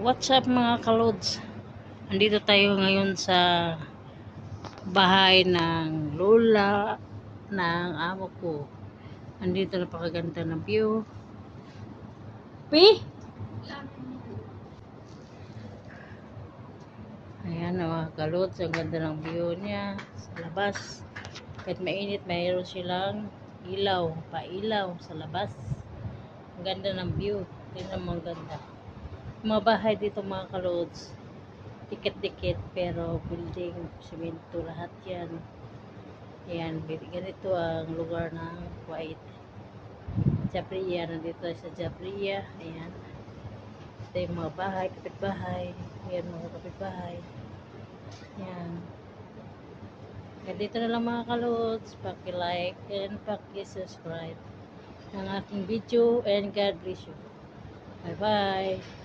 What's up mga kalods? Andito tayo ngayon sa bahay ng lola ng amo ko. Andito napakaganda ng view. Ayan mga kalods, ang ganda ng view niya sa labas. Kahit mainit, mayroon silang ilaw, pailaw sa labas. Ang ganda ng view. Tingnan mo, ang ganda. Mga bahay dito mga kalods, dikit-dikit pero building, simento lahat yan. Ayan, ganito ang lugar ng Kuwait. Jabriya, nandito tayo sa Jabriya. Ayan, ito yung mga bahay, kapitbahay. Ayan mga kapitbahay. Ayan, ganito na lang mga kalods. Paki-like and paki-subscribe ng aking video, and God bless you. Bye bye.